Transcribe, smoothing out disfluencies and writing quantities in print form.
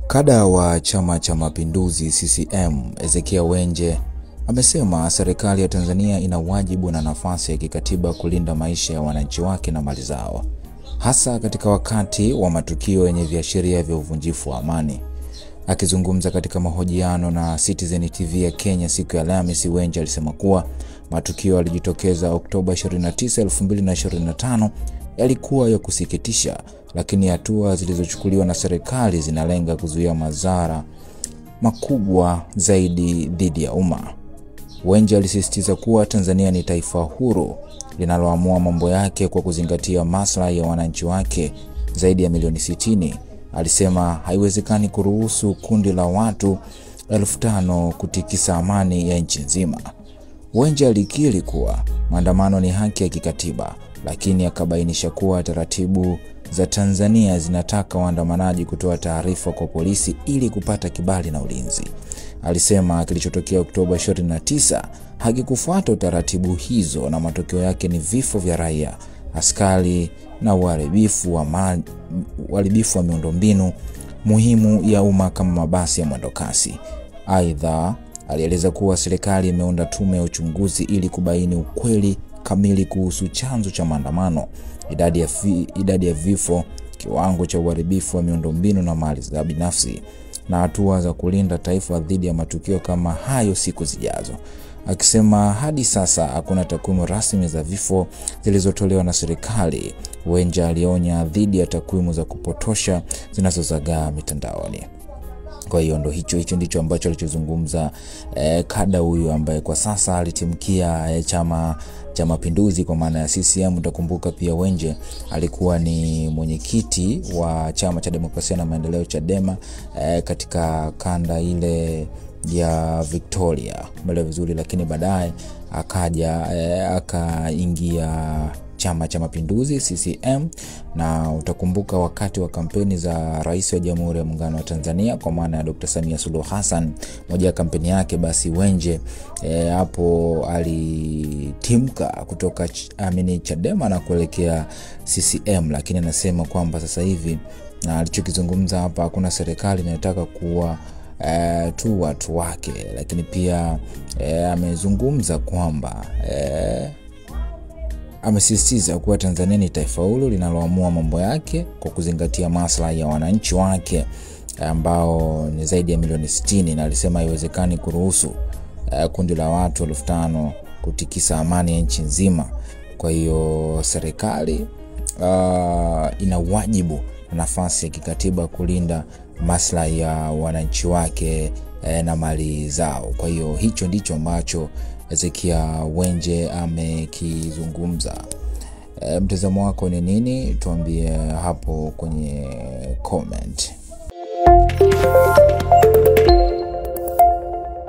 Kada wa Chama cha Mapinduzi CCM Ezekiel Wenje amesema serikali ya Tanzania ina wajibu na nafasi ya kikatiba kulinda maisha ya wananchi wake na mali zao, hasa katika wakati wa matukio yenye viashiria vya uvunjifu wa amani. Akizungumza katika mahojiano na Citizen TV ya Kenya siku ya Alhamisi, Wenje alisema kuwa matukio yalijitokeza Oktoba 29, 2025 yalikuwa ya kusikitisha, lakini hatua zilizochukuliwa na serikali zinalenga kuzuia madhara makubwa zaidi dhidi ya umma. Wenje alisisitiza kuwa Tanzania ni taifa huru linaloamua mambo yake kwa kuzingatia maslahi ya wananchi wake zaidi ya milioni 60. Alisema haiwezekani kuruhusu kundi la watu 5,000 kutikisa amani ya nchi nzima. Wenje alikiri kuwa maandamano ni haki ya kikatiba, lakini akabainisha kuwa taratibu za Tanzania zinataka waandamanaji kutoa taarifa kwa polisi ili kupata kibali na ulinzi. Alisema kilichotokea Oktoba 29 hakikufuata taratibu hizo na matokeo yake ni vifo vya raia, askari na uharibifu wa miundombinu muhimu ya umma kama mabasi ya mwendokasi. Aidha, alieleza kuwa serikali imeunda tume ya uchunguzi ili kubaini ukweli kamili kuhusu chanzo cha maandamano, idadi ya vifo, kiwango cha uharibifu wa miundombinu na mali za binafsi, na hatua za kulinda taifa dhidi ya matukio kama hayo siku zijazo. Akisema hadi sasa hakuna takwimu rasmi za vifo zilizotolewa na serikali, Wenje alionya dhidi ya takwimu za kupotosha zinazozagaa mitandaoni. Kwa hiyo hicho ndicho ambacho alichozungumza kada huyu ambaye kwa sasa alitimkia Chama cha Mapinduzi kwa maana ya CCM. Utakumbuka pia Wenje alikuwa ni mwenyekiti wa Chama cha Demokrasia na Maendeleo Chadema katika kanda ile ya Victoria mbele vizuri, lakini baadaye akaja akaingia Chama cha Mapinduzi CCM. Na utakumbuka wakati wa kampeni za Rais wa Jamhuri ya Muungano wa Tanzania kwa maana ya Dr. Samia Suluhu Hassan, moja ya kampeni yake, basi Wenje hapo alitimka kutoka Chadema na kuelekea CCM. Lakini anasema kwamba sasa hivi na alichokizungumza hapa, hakuna serikali inayotaka kuwa tu watu wake, lakini pia amezungumza kwamba amesisitiza kuwa Tanzania ni taifa huru linaloamua mambo yake kwa kuzingatia maslahi ya wananchi wake ambao ni zaidi ya milioni 60, na alisema haiwezekani kuruhusu kundi la watu 5,000 kutikisa amani ya nchi nzima. Kwa hiyo serikali ina wajibu na nafasi ya kikatiba kulinda maslahi ya wananchi wake na mali zao. Kwa hiyo hicho ndicho ambacho Ezekiel Wenje amekizungumza. Mtazamo wako ni nini? Tuambie hapo kwenye comment.